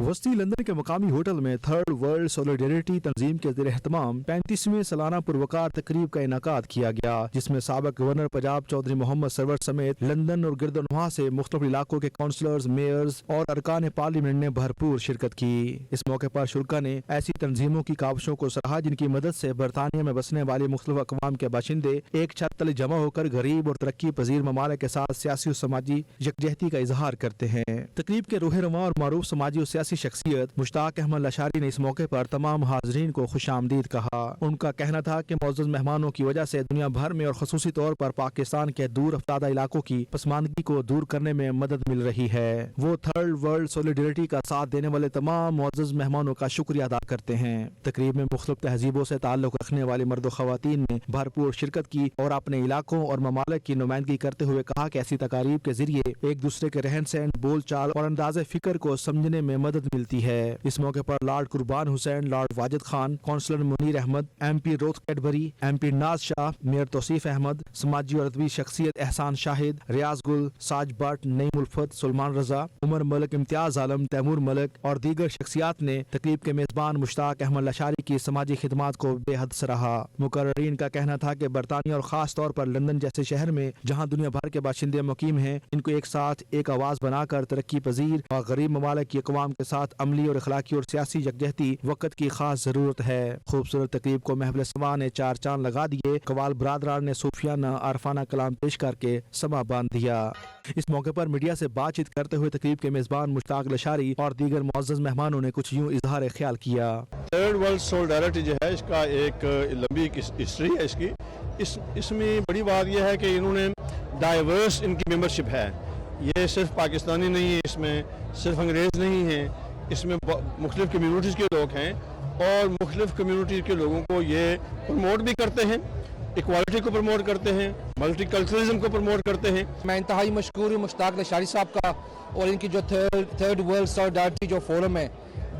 وسطی لندن کے مقامی ہوٹل میں تھرڈ ورلڈ سولیڈیریٹی تنظیم کے زیر اہتمام 35ویں سالانہ پروقار تقریب کا انعقاد کیا گیا، جس میں سابق گورنر پنجاب چودھری محمد سرور سمیت لندن اور گرد و نواح سے مختلف علاقوں کے کونسلرز، میئرز اور ارکان پارلیمنٹ نے بھرپور شرکت کی۔ اس موقع پر شرکا نے ایسی تنظیموں کی کاوشوں کو سراہا جن کی مدد سے برطانیہ میں بسنے والے مختلف اقوام کے باشندے ایک چھت تلے جمع ہو کر غریب اور ترقی پذیر ممالک کے ساتھ سیاسی و سماجی یکجہتی کا اظہار کرتے ہیں۔ تقریب کے روح رواں اور معروف سماجی و سیاسی شخصیت مشتاق احمد لشاری نے اس موقع پر تمام حاضرین کو خوش آمدید کہا۔ ان کا کہنا تھا کہ معزز مہمانوں کی وجہ سے دنیا بھر میں اور خصوصی طور پر پاکستان کے دور افتادہ علاقوں کی پسماندگی کو دور کرنے میں مدد مل رہی ہے۔ وہ تھرڈ ورلڈ سولیڈیریٹی کا ساتھ دینے والے تمام معزز مہمانوں کا شکریہ ادا کرتے ہیں۔ تقریب میں مختلف تہذیبوں سے تعلق رکھنے والے مرد و خواتین نے بھرپور شرکت کی اور اپنے علاقوں اور ممالک کی نمائندگی کرتے ہوئے کہا کہ ایسی تقاریب کے ذریعے ایک دوسرے کے رہن سہن، بول چال اور انداز فکر کو سمجھنے میں مدد ملتی ہے۔ اس موقع پر lord Qurban Hussain, lord Wajid Khan, councillor Munir Ahmed, M P Ruth Cadbury, M P Naz Shah, mayor Tauseef Ahmed, سماجی اور ادبی شخصیت احسان شاہد، ریاض گل، ساج بٹ، نعیم الفت، سلمان رضا، عمر ملک، امتیاز عالم، تیمور ملک اور دیگر شخصیات نے تقریب کے میزبان مشتاق احمد لشاری کی سماجی خدمات کو بے حد سراہا۔ مقررین کا کہنا تھا کہ برطانیہ اور خاص طور پر لندن جیسے شہر میں جہاں دنیا بھر کے باشندے مقیم ہیں، ان کو ایک ساتھ ایک آواز بنا کر ترقی پذیر اور غریب ممالک کی اقوام کے ساتھ عملی اور اخلاقی اور سیاسی یکجہتی وقت کی خاص ضرورت ہے۔ خوبصورت تقریب کو محفل سما نے چار چاند لگا دیے۔ قوال برادران نے صوفیانہ عارفانہ کلام پیش کر کے سما باندھ دیا۔ اس موقع پر میڈیا سے بات چیت کرتے ہوئے تقریب کے میزبان مشتاق لشاری اور دیگر معزز مہمانوں نے کچھ یوں اظہار خیال کیا۔ تھرڈ ورلڈ سولیڈیریٹی جو ہے اس کا ایک لمبی ہسٹری ہے اس کی۔ اس میں بڑی بات یہ ہے کہ انہوں نے ڈائیورس ان کی ممبرشپ ہے، یہ صرف پاکستانی نہیں ہے، اس میں صرف انگریز نہیں ہیں، اس میں مختلف کمیونٹیز کے لوگ ہیں اور مختلف کمیونٹیز کے لوگوں کو یہ پروموٹ بھی کرتے ہیں، ایکوالٹی کو پروموٹ کرتے ہیں، ملٹی کلچرلزم کو پروموٹ کرتے ہیں۔ میں انتہائی مشکور ہوں مشتاق لشاری صاحب کا اور ان کی جو تھرڈ ورلڈ سولیڈیریٹی جو فورم ہے،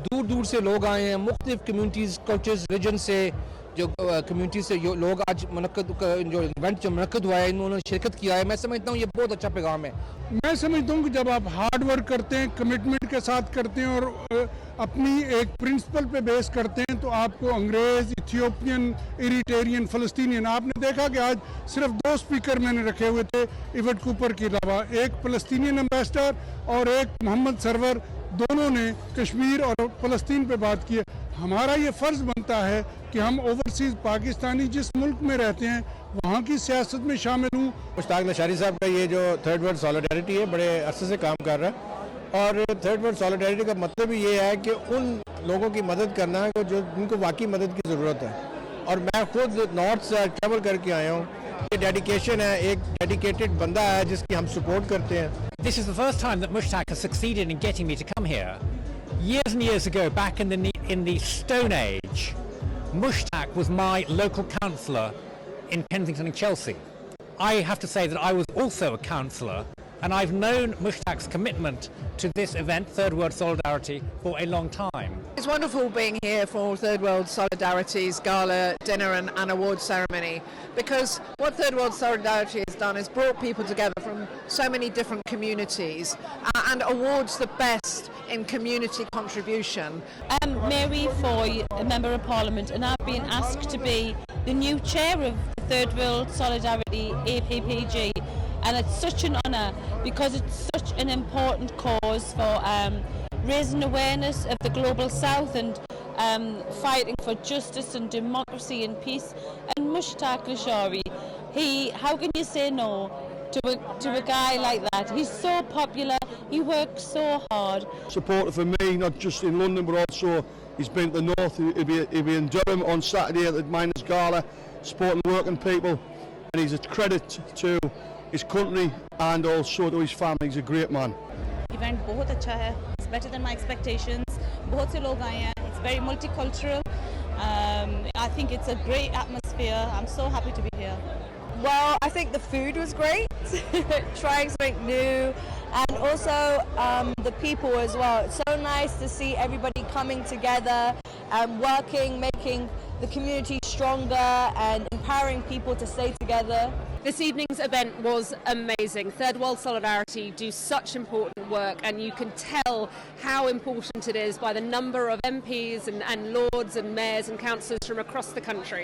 دور دور سے لوگ آئے ہیں، مختلف کمیونٹیز، کلچرز، ریجن سے جو کمیونٹی سے لوگ آج جو ایونٹ جو منعقد ہوا ہے انہوں نے شرکت کیا ہے۔ میں سمجھتا ہوں یہ بہت اچھا پیغام ہے۔ میں سمجھتا ہوں کہ جب آپ ہارڈ ورک کرتے ہیں، کمٹمنٹ کے ساتھ کرتے ہیں اور اپنی ایک پرنسپل پہ بیس کرتے ہیں تو آپ کو انگریز، ایتھیوپین، ایریٹیرین، فلسطینین، آپ نے دیکھا کہ آج صرف 2 اسپیکر میں نے رکھے ہوئے تھے ایوٹ کوپر کے علاوہ، ایک فلسطینین امبیسڈر اور ایک محمد سرور، دونوں نے کشمیر اور فلسطین پہ بات کی ہے۔ ہمارا یہ فرض بنتا ہے کہ ہم اوورسیز پاکستانی جس ملک میں رہتے ہیں وہاں کی سیاست میں شامل ہوں۔ مشتاق لشاری صاحب کا یہ جو تھرڈ ورلڈ سولیڈیریٹی ہے بڑے عرصے سے کام کر رہا ہے اور تھرڈ ورلڈ سولیڈیریٹی کا مطلب یہ ہے کہ ان لوگوں کی مدد کرنا ہے جو جن کو واقعی مدد کی ضرورت ہے، اور میں خود نارتھ سے ٹریول کر کے آیا ہوں۔ یہ ڈیڈیکیشن ہے، ایک ڈیڈیکیٹڈ بندہ ہے جس کی ہم سپورٹ کرتے ہیں۔ This is the first time that Mushtaq has succeeded in getting me to come here. Years and years ago, back in the Stone Age, Mushtaq was my local councillor in Kensington and Chelsea. I have to say that I was also a councillor, and I've known Mushtaq's commitment to this event, Third World Solidarity, for a long time. It's wonderful being here for Third World Solidarity's gala dinner and award ceremony, because what Third World Solidarity has done is brought people together from so many different communities and awards the best in community contribution. I'm Mary Foy, a Member of Parliament, and I've been asked to be the new chair of Third World Solidarity APPG, and it's such an honour because it's such an important cause for raising awareness of the global south and fighting for justice and democracy and peace. And Mushtaq Lashari, how can you say no to a guy like that? He's so popular, he works so hard. Support for me, not just in London but also he's been to the north, he'll be in Durham on Saturday at the Miners' Gala, supporting working people, and he's a credit to his country and also to his family. He's a great man. Event بہت اچھا ہے. It's better than my expectations. بہت سے لوگ آئے ہیں. It's very multicultural. I think it's a great atmosphere. I'm so happy to be here. Well, I think the food was great. Trying something new, and also the people as well. It's so nice to see everybody coming together and working, making the community stronger. stronger and empowering people to stay together. This evening's event was amazing. Third World Solidarity do such important work, and you can tell how important it is by the number of MPs and lords and mayors and councillors from across the country.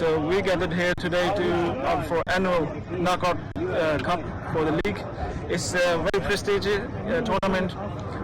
So we gathered here today for annual knockout cup for the league. It's a very prestigious tournament.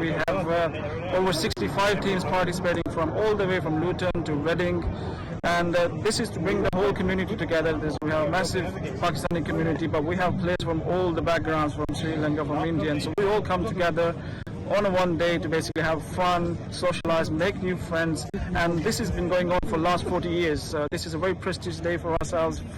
We have over 65 teams participating from all the way from Luton to Reading. And this is to bring the whole community together. We have a massive Pakistani community, but we have players from all the backgrounds, from Sri Lanka, from India, and so we all come together on a one day to basically have fun, socialize, make new friends, and this has been going on for last 40 years. This is a very prestigious day for ourselves,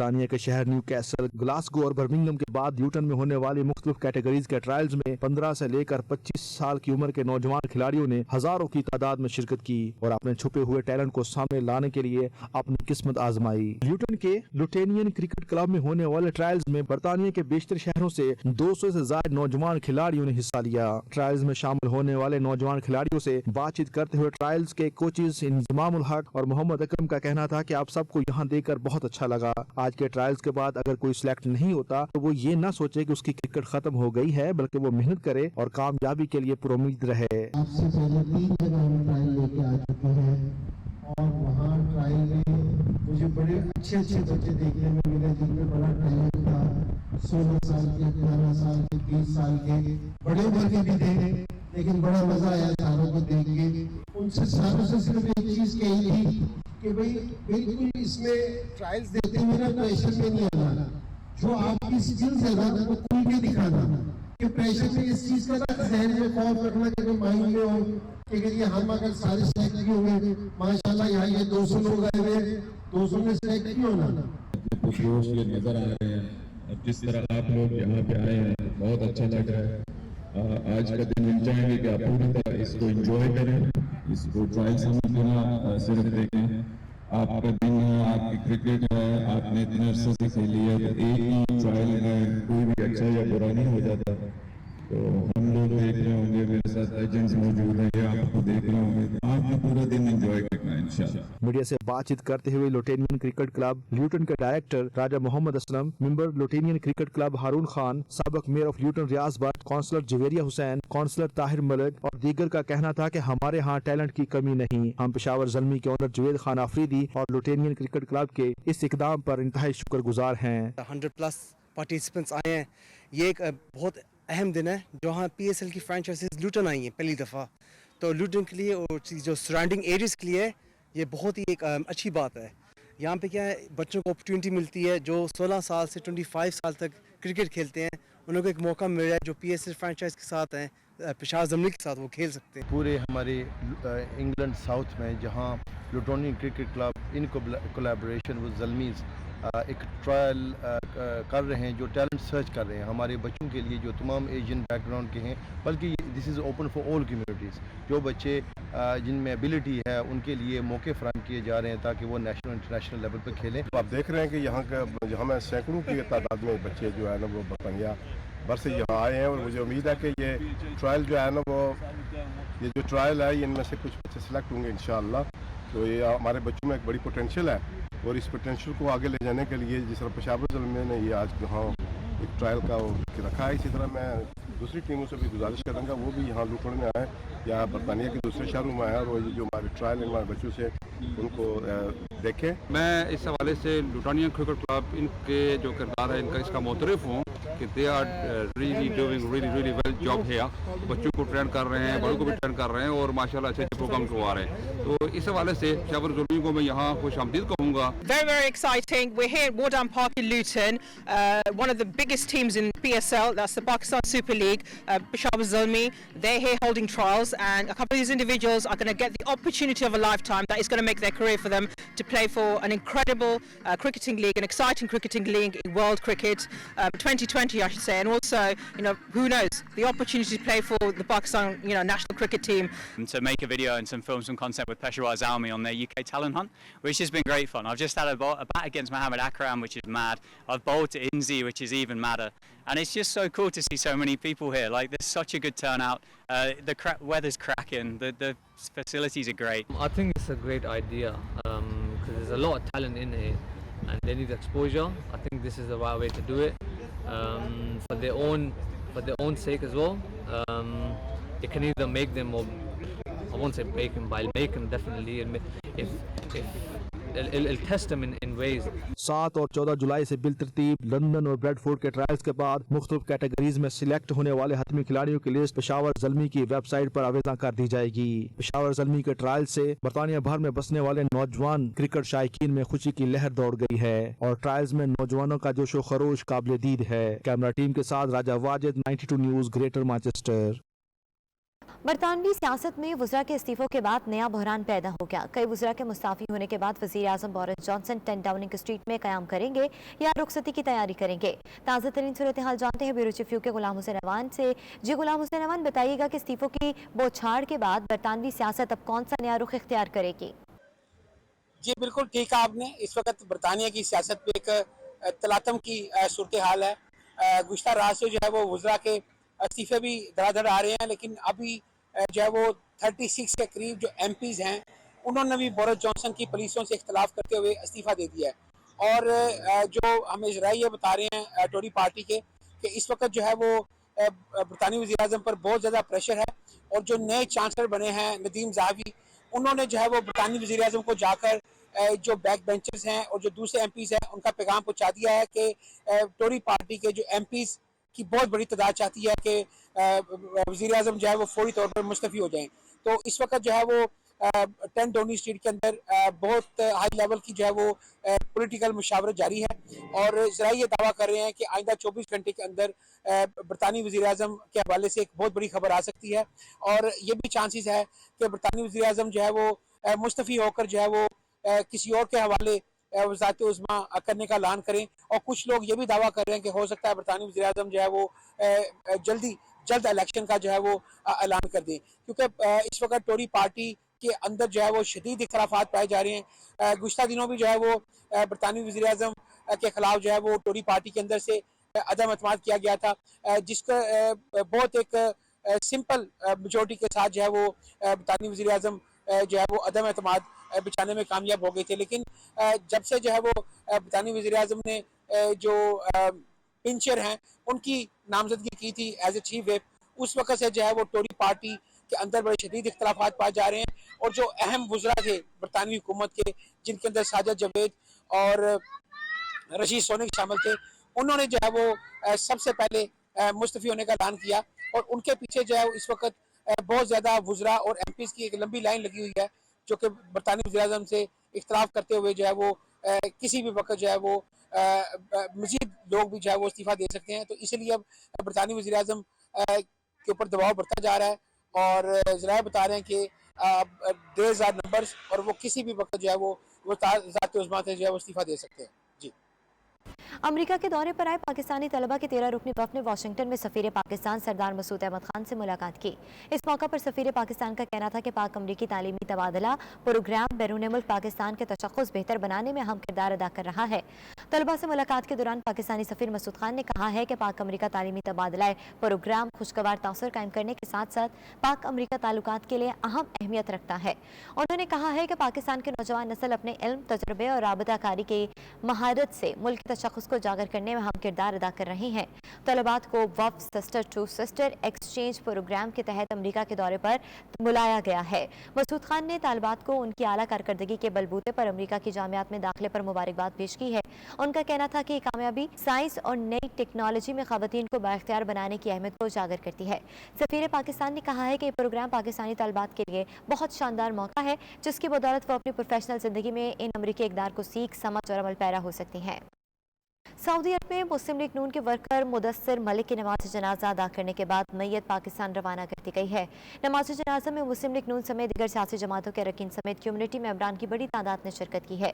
برطانیہ کے شہر new castle, Glasgow اور Birmingham کے بعد لیوٹن میں ہونے والی مختلف کیٹیگریز کے ٹرائلز میں 15 سے لے کر 25 سال کی عمر کے نوجوان کھلاڑیوں نے ہزاروں کی تعداد میں شرکت کی اور اپنے چھپے ہوئے ٹیلنٹ کو سامنے لانے کے لیے اپنی قسمت آزمائی۔ لیوٹن کے لوٹینین کرکٹ کلب میں ہونے والے ٹرائلز میں برطانیہ کے بیشتر شہروں سے 200 سے زائد نوجوان کھلاڑیوں نے حصہ لیا۔ ٹرائلز میں شامل ہونے والے نوجوان کھلاڑیوں سے بات چیت کرتے ہوئے ٹرائلز کے کوچز انضمام الحق اور محمد اکرم کا کہنا تھا کہ آپ سب کو یہاں دیکھ کر بہت اچھا لگا۔ آج کے ٹرائلز کے بعد اگر کوئی سلیکٹ نہیں ہوتا تو وہ یہ نہ سوچے کہ اس کی کرکٹ ختم ہو گئی ہے، بلکہ وہ محنت کرے اور کامیابی کے لیے پر امید رہے۔ آپ سے پہلے 3 جگہ ہم ٹرائل لے کے آ چکے ہیں اور وہاں ٹرائل میں مجھے بڑے اچھے بچے دیکھنے میں ملے جن میں بڑا ٹیلنٹ تھا، 16 سال کے، 18 سال کے، 20 سال کے، بڑے عمر کے بھی تھے، لیکن بڑا مزہ آیا ساروں کو دیکھ کے۔ ان سے ساروں سے صرف ایک چیز کہی تھی کہ بھائی بالکل اس میں ٹرائلز دیتے ہوئے نا پریشر میں نہیں آنا، جو آپ کی سکلز ہے نا وہ کھل کے دکھانا، کہ پریشر میں اس چیز کا نا ذہن میں خوف رکھنا کہ مائنڈ میں ہو کہ یہ ہم اگر سارے سلیکٹ کیے ہوئے، ماشاءاللہ یہاں یہ 200 لوگ آئے ہوئے، 200 میں سلیکٹ کیوں ہونا۔ خوشیوش یہ نظر آ رہے ہیں، جس طرح آپ لوگ یہاں پہ آئے ہیں بہت اچھا لگ رہا ہے۔ آج کا دن ہم چاہیں گے کہ آپ پوری طرح اس کو انجوائے کریں، اس کو ٹرائل سمجھ نہ صرف دیکھیں۔ آپ کا دن ہے، آپ کی کرکٹ ہے، آپ نے اتنے عرصے سے کھیلی ہے، تو ایک ہی ٹرائل میں کوئی بھی اچھا یا برا نہیں ہو جاتا۔ تو ہم لوگ دیکھ رہے ہوں گے، میرے ساتھ ایجنٹس موجود ہیں، یہ آپ کو دیکھ رہے ہوں گے، آپ نے پورا دن انجوائے کرنا ہے انشاءاللہ۔ میڈیا سے بات چیت کرتے ہوئے لوٹینین کرکٹ کلب لیوٹن کے director Raja Muhammad Aslam, member Lutonian cricket club Haroon Khan, سابق mayor of Luton Riaz Butt, councillor Javeria Hussain, councillor Tahir Malik اور دیگر کا کہنا تھا کہ ہمارے ہاں ٹیلنٹ کی کمی نہیں۔ ہم پشاور زلمی کے اونر جوید خان آفریدی اور لوٹینین کرکٹ کلب کے اس اقدام پر انتہائی شکر گزار ہیں۔ 100+ پارٹیسپینٹس آئے ہیں، یہ ایک بہت اہم دن ہے جہاں PSL کی فرینچائزز لوٹن آئی ہیں پہلی دفعہ، تو لوٹن کے لیے اور جو سراؤنڈنگ ایریز کے لیے یہ بہت ہی ایک اچھی بات ہے۔ یہاں پہ کیا ہے، بچوں کو اپرچونٹی ملتی ہے جو 16 سال سے 25 سال تک کرکٹ کھیلتے ہیں، انہوں کو ایک موقع مل رہا ہے جو PSL فرینچائز کے ساتھ ہیں، پشاور زلمی کے ساتھ وہ کھیل سکتے ہیں۔ پورے ہمارے انگلینڈ ساؤتھ میں جہاں Lutonian cricket club in collaboration with Zalmis ایک ٹرائل کر رہے ہیں، جو ٹیلنٹ سرچ کر رہے ہیں ہمارے بچوں کے لیے جو تمام ایشین بیک گراؤنڈ کے ہیں، بلکہ this is open for all communities. جو بچے جن میں ایبلٹی ہے ان کے لیے موقع فراہم کیے جا رہے ہیں تاکہ وہ نیشنل انٹرنیشنل لیول پہ کھیلیں۔ آپ دیکھ رہے ہیں کہ یہاں میں سینکڑوں کی تعداد میں بچے جو ہے نا وہ برطانیہ بھر سے یہاں آئے ہیں، اور مجھے امید ہے کہ یہ ٹرائل جو ہے نا یہ جو ٹرائل ہے ان میں سے کچھ بچے سلیکٹ ہوں گے انشاءاللہ۔ تو یہ ہمارے بچوں میں ایک بڑی پوٹینشیل ہے، اور اس پوٹینشیل کو آگے لے جانے کے لیے جس طرح پشاور زلمی نے یہ آج یہاں ایک ٹرائل کا رکھا ہے، اسی طرح میں دوسری ٹیموں سے بھی گزارش کروں گا وہ بھی یہاں لوٹن میں آئیں یا برطانیہ کے دوسرے شہروں میں آئیں، اور یہ جو ہمارے ٹرائل ہمارے بچوں سے ان کو دیکھیں۔ میں اس حوالے سے لوٹانین کرکٹ کلب ان کے جو کردار ہے ان کا اس کا معترف ہوں کہ they are really doing really well job here, بچوں کو ٹرین کر رہے ہیں، بڑوں کو بھی ٹرین کر رہے ہیں، اور ماشاءاللہ اچھے اچھے پروگرام کروا رہے ہیں۔ تو اس حوالے سے پشاور زلمی کو میں یہاں خوش آمدید کہوں گا۔ Very exciting. We're here at Wardown Park in Luton, one of the biggest teams in PSL, that's the Pakistan Super League, Peshawar Zalmi. They're here holding trials, and a couple of these individuals are going to get the opportunity of a lifetime that is going to make their career for them to play for an incredible cricketing league, an exciting cricketing league in world cricket, 2020 I should say, and also, who knows, the opportunity to play for the Pakistan, national cricket team. To make a video and some film some content with Peshawar Zalmi on their UK talent hunt, which has been great fun. I've just had a bat against Mohammad Akram, which is mad. I've bowled to Inzi, which is even madder. And it's just so cool to see so many people here. Like, there's such a good turnout. The weather's cracking. The facilities are great. I think it's a great idea because there's a lot of talent in here and they need exposure. I think this is the right way to do it for their own sake as well. It can either make them, or I won't say break them, but it'll make them definitely. It'll test them in ways. 7 اور 14 جولائی سے بالترتیب London اور bread Ford کے trials کے بعد مختلف categories میں select ہونے والے حتمی کھلاڑیوں کی لسٹ پشاور زلمی کی ویب سائٹ پر آویزاں کر دی جائے گی۔ پشاور زلمی کے ٹرائل سے برطانیہ بھر میں بسنے والے نوجوان کرکٹ شائقین میں خوشی کی لہر دوڑ گئی ہے اور ٹرائلز میں نوجوانوں کا جوش و خروش قابل دید ہے۔ کیمرہ ٹیم کے ساتھ راجہ واجد، 92 نیوز، گریٹر مانچسٹر۔ برطانوی سیاست میں وزراء کے استعفوں کے بعد نیا بحران پیدا ہو گیا. کئی وزراء کے مستعفی ہونے کے بعد وزیر اعظم بورس جانسن 10 ڈاؤننگ اسٹریٹ میں قیام کریں گے یا رخصتی کی تیاری کریں گے. تازہ ترین صورتحال جانتے ہیں بیورو چیف کے غلام حسین امان سے. جی غلام حسین امان، بتائیے گا کہ استعفوں کی بوچھاڑ کے بعد برطانوی سیاست اب کون سا نیا رخ اختیار کرے گی؟ جی بالکل ٹھیک ہے آپ نے. اس وقت برطانیہ کی سیاست پہ ایک تلاطم کی صورتحال ہے. گزشتہ رات سے جو ہے وہ وزراء کے استعفے بھی دھڑا دھڑ آ رہے ہیں، لیکن ابھی جو ہے وہ 36 کے قریب جو ایم پیز ہیں انہوں نے بھی بورس جانسن کی پالیسیوں سے اختلاف کرتے ہوئے استعفیٰ دے دیا ہے. اور جو ہمیں ذرائع بتا رہے ہیں ٹوری پارٹی کے کہ اس وقت جو ہے وہ برطانوی وزیر اعظم پر بہت زیادہ پریشر ہے، اور جو نئے چانسلر بنے ہیں ندیم زاوی، انہوں نے جو ہے وہ برطانوی وزیر اعظم کو جا کر جو بیک بینچرز ہیں اور جو دوسرے ایم پیز ہیں ان کا پیغام پہنچا دیا ہے کہ ٹوری پارٹی کے جو ایم پیز کی بہت بڑی تعداد چاہتی ہے کہ وزیر اعظم جو ہے وہ فوری طور پر مستعفی ہو جائیں. تو اس وقت جو ہے وہ 10 ڈاؤننگ اسٹریٹ کے اندر بہت ہائی لیول کی جو ہے وہ پولیٹیکل مشاورت جاری ہے، اور ذرائع یہ دعویٰ کر رہے ہیں کہ آئندہ 24 گھنٹے کے اندر برطانوی وزیر اعظم کے حوالے سے ایک بہت بڑی خبر آ سکتی ہے. اور یہ بھی چانسز ہے کہ برطانوی وزیر اعظم جو ہے وہ مستعفی ہو کر جو ہے وہ کسی اور کے حوالے وزارت عظمیٰ کرنے کا اعلان کریں. اور کچھ لوگ یہ بھی دعویٰ کر رہے ہیں کہ ہو سکتا ہے برطانوی وزیر اعظم جو ہے وہ جلد الیکشن کا جو ہے وہ اعلان کر دیں، کیونکہ اس وقت ٹوری پارٹی کے اندر جو ہے وہ شدید اختلافات پائے جا رہے ہیں. گزشتہ دنوں بھی جو ہے وہ برطانوی وزیر اعظم کے خلاف جو ہے وہ ٹوری پارٹی کے اندر سے عدم اعتماد کیا گیا تھا، جس کا بہت ایک سمپل میجورٹی کے ساتھ جو ہے وہ برطانوی وزیر اعظم جو ہے وہ عدم اعتماد بچانے میں کامیاب ہو گئے تھے. لیکن جب سے جو ہے وہ برطانوی وزیر اعظم نے جو پنچر ہیں ان کی نامزدگی کی تھی ایز اے چیف ویپ، اس وقت سے جو ہے وہ ٹوری پارٹی کے اندر بڑے شدید اختلافات پائے جا رہے ہیں. اور جو اہم وزراء تھے برطانوی حکومت کے، جن کے اندر ساجد جاوید اور رشید سونک شامل تھے، انہوں نے جو ہے وہ سب سے پہلے مستعفی ہونے کا اعلان کیا. اور ان کے پیچھے جو ہے اس وقت بہت زیادہ وزراء اور ایم پیز کی ایک لمبی لائن لگی ہوئی ہے جو کہ برطانوی وزیر اعظم سے اختلاف کرتے ہوئے جو ہے وہ کسی بھی وقت جو ہے وہ مزید لوگ بھی جو ہے وہ استعفیٰ دے سکتے ہیں. تو اسی لیے اب برطانوی وزیر اعظم کے اوپر دباؤ بڑھتا جا رہا ہے، اور ذرائع بتا رہے ہیں کہ دیز آر نمبرز، اور وہ کسی بھی وقت جو ہے وہ ذات عظمیٰ سے جو ہے وہ استعفیٰ دے سکتے ہیں. جی امریکہ کے دورے پر آئے پاکستانی طلبہ کے 13 رکنی وفد نے واشنگٹن میں سفیر پاکستان سردار مسعود احمد خان سے ملاقات کی. اس موقع پر سفیر پاکستان کا کہنا تھا کہ پاک امریکی تعلیمی تبادلہ پروگرام بیرون ملک پاکستان کے تشخص بہتر بنانے میں اہم کردار ادا کر رہا ہے. طلبہ سے ملاقات کے دوران پاکستانی سفیر مسعود خان نے کہا ہے کہ پاک امریکہ تعلیمی تبادلہ پروگرام خوشگوار تاثر قائم کرنے کے ساتھ ساتھ پاک امریکہ تعلقات کے لیے اہم اہمیت رکھتا ہے. انہوں نے کہا ہے کہ پاکستان کے نوجوان نسل اپنے علم، تجربے اور رابطہ کاری کی مہارت سے ملک کے تشخص کو اجاگر کرنے میں اہم کردار ادا کر رہے ہیں. طلبات کو وفد sister to sister exchange program کے تحت امریکہ کے دورے پر بلایا گیا ہے. مسعود خان نے طالبات کو ان کی اعلیٰ کارکردگی کے بلبوتے پر امریکہ کی جامعات میں داخلے پر مبارکباد پیش کی ہے. ان کا کہنا تھا کہ یہ کامیابی سائنس اور نئی ٹیکنالوجی میں خواتین کو بااختیار بنانے کی اہمیت کو اجاگر کرتی ہے. سفیر پاکستان نے کہا ہے کہ یہ پروگرام پاکستانی طالبات کے لیے بہت شاندار موقع ہے جس کی بدولت وہ اپنی پروفیشنل زندگی میں ان امریکی اقدار کو سیکھ، سمجھ اور عمل پیرا ہو سکتی ہیں. سعودی عرب میں مسلم لیگ نون کے ورکر مدثر ملک کی نماز جنازہ ادا کرنے کے بعد میت پاکستان روانہ کر دی گئی ہے. نماز جنازہ میں مسلم لیگ نون سمیت دیگر سیاسی جماعتوں کے اراکین سمیت کمیونٹی ممبران کی بڑی تعداد نے شرکت کی ہے.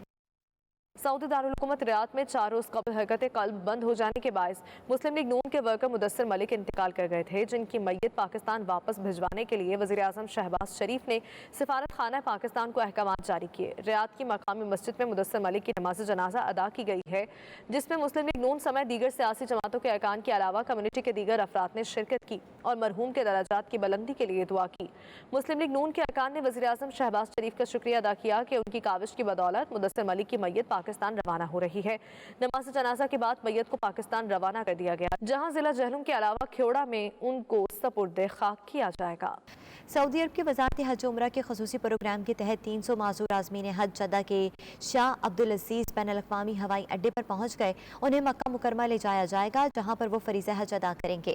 سعودی دارالحکومت ریاض میں 4 روز قبل حرکت قلب بند ہو جانے کے باعث مسلم لیگ نون کے ورکر مدثر ملک انتقال کر گئے تھے، جن کی میت پاکستان واپس بھجوانے کے لیے وزیر اعظم شہباز شریف نے سفارت خانہ پاکستان کو احکامات جاری کیے. ریاض کی مقامی مسجد میں مدثر ملک کی نماز جنازہ ادا کی گئی ہے، جس میں مسلم لیگ نون سمیت دیگر سیاسی جماعتوں کے ارکان کے علاوہ کمیونٹی کے دیگر افراد نے شرکت کی اور مرحوم کے درجات کی بلندی کے لیے دعا کی. مسلم لیگ نون کے ارکان نے وزیر اعظم شہباز شریف کا شکریہ ادا کیا کہ ان کی کاوش کی بدولت مدثر ملک کی میت پاکستان روانہ ہو رہی ہے. نماز جنازہ کے بعد میت کو پاکستان روانہ کر دیا گیا، جہاں ضلع جہلم کے علاوہ کھیوڑا میں ان کو سپرد خاک کیا جائے گا. سعودی عرب کی وزارت حج عمرہ کے خصوصی پروگرام کے تحت 300 معذور عازمین حج جدہ کے شاہ عبدالعزیز بین الاقوامی ہوائی اڈے پر پہنچ گئے. انہیں مکہ مکرمہ لے جایا جائے گا جہاں پر وہ فریضہ حج ادا کریں گے.